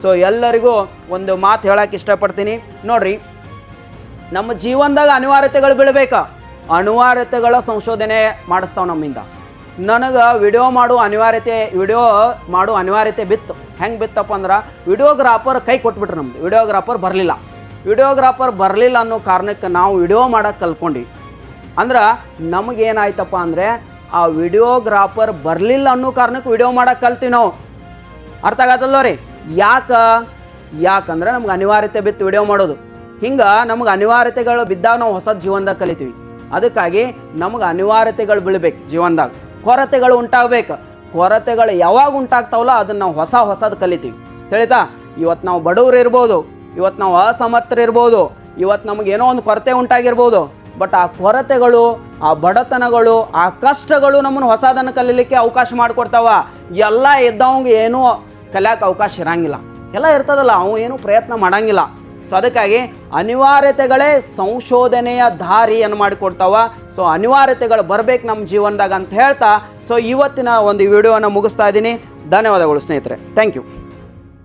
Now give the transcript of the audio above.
So ಎಲ್ಲರಿಗೂ ಒಂದು ಮಾತು ಹೇಳಕ್ಕೆ ಇಷ್ಟಪಡ್ತೀನಿ ನೋಡ್ರಿ, ನಮ್ಮ ಜೀವನದಾಗ ಅನಿವಾರ್ಯತೆಗಳು ಬೀಳಬೇಕಾ, ಅನಿವಾರ್ಯತೆಗಳ ಸಂಶೋಧನೆ ಮಾಡಿಸ್ತಾವೆ ನಮ್ಮಿಂದ. ನನಗೆ ವಿಡಿಯೋ ಮಾಡೋ ಅನಿವಾರ್ಯತೆ ಬಿತ್ತು. ಹೆಂಗೆ ಬಿತ್ತಪ್ಪ ಅಂದ್ರೆ ವಿಡಿಯೋಗ್ರಾಫರ್ ಕೈ ಕೊಟ್ಬಿಟ್ರು. ನಮ್ದು ವಿಡಿಯೋಗ್ರಾಫರ್ ಬರಲಿಲ್ಲ ಅನ್ನೋ ಕಾರಣಕ್ಕೆ ನಾವು ವಿಡಿಯೋ ಮಾಡೋಕ್ಕೆ ಕಲ್ತ್ಕೊಂಡು ಅಂದ್ರೆ ನಮಗೇನಾಯ್ತಪ್ಪ ಅಂದರೆ ಆ ವಿಡಿಯೋಗ್ರಾಫರ್ ಬರಲಿಲ್ಲ ಅನ್ನೋ ಕಾರಣಕ್ಕೆ ವಿಡಿಯೋ ಮಾಡೋಕ್ಕೆ ಕಲ್ತೀವಿ ನಾವು. ಅರ್ಥ ಆಗತ್ತಲ್ಲ ರೀ? ಯಾಕಂದ್ರೆ ನಮ್ಗೆ ಅನಿವಾರ್ಯತೆ ಬಿತ್ತು ವಿಡಿಯೋ ಮಾಡೋದು. ಹಿಂಗೆ ನಮಗೆ ಅನಿವಾರ್ಯತೆಗಳು ಬಿದ್ದಾಗ ನಾವು ಹೊಸ ಜೀವನದಾಗ ಕಲಿತೀವಿ. ಅದಕ್ಕಾಗಿ ನಮಗೆ ಅನಿವಾರ್ಯತೆಗಳು ಬೀಳ್ಬೇಕು, ಜೀವನದಾಗ ಕೊರತೆಗಳು ಉಂಟಾಗಬೇಕು. ಕೊರತೆಗಳು ಯಾವಾಗ ಉಂಟಾಗ್ತಾವಲ್ಲ ಅದನ್ನು ನಾವು ಹೊಸದು ಕಲಿತೀವಿ. ತಿಳಿತಾ? ಇವತ್ತು ನಾವು ಬಡವರು ಇರ್ಬೋದು, ಇವತ್ತು ನಾವು ಅಸಮರ್ಥರಿರ್ಬೋದು, ಇವತ್ತು ನಮಗೇನೋ ಒಂದು ಕೊರತೆ ಉಂಟಾಗಿರ್ಬೋದು. ಬಟ್ ಆ ಕೊರತೆಗಳು, ಆ ಬಡತನಗಳು, ಆ ಕಷ್ಟಗಳು ನಮ್ಮನ್ನು ಹೊಸದನ್ನು ಕಲೀಲಿಕ್ಕೆ ಅವಕಾಶ ಮಾಡಿಕೊಡ್ತಾವ. ಎಲ್ಲ ಇದ್ದವಂಗೆ ಏನೂ ಕಲಿಯೋಕೆ ಅವಕಾಶ ಇರಂಗಿಲ್ಲ. ಎಲ್ಲ ಇರ್ತದಲ್ಲ, ಅವು ಏನೂ ಪ್ರಯತ್ನ ಮಾಡೋಂಗಿಲ್ಲ. ಸೊ ಅದಕ್ಕಾಗಿ ಅನಿವಾರ್ಯತೆಗಳೇ ಸಂಶೋಧನೆಯ ದಾರಿಯನ್ನು ಮಾಡಿಕೊಡ್ತಾವ. ಸೊ ಅನಿವಾರ್ಯತೆಗಳು ಬರಬೇಕು ನಮ್ಮ ಜೀವನದಾಗ ಅಂತ ಹೇಳ್ತಾ ಸೊ ಇವತ್ತಿನ ಒಂದು ವಿಡಿಯೋನ ಮುಗಿಸ್ತಾ ಇದ್ದೀನಿ. ಧನ್ಯವಾದಗಳು ಸ್ನೇಹಿತರೆ. Thank you.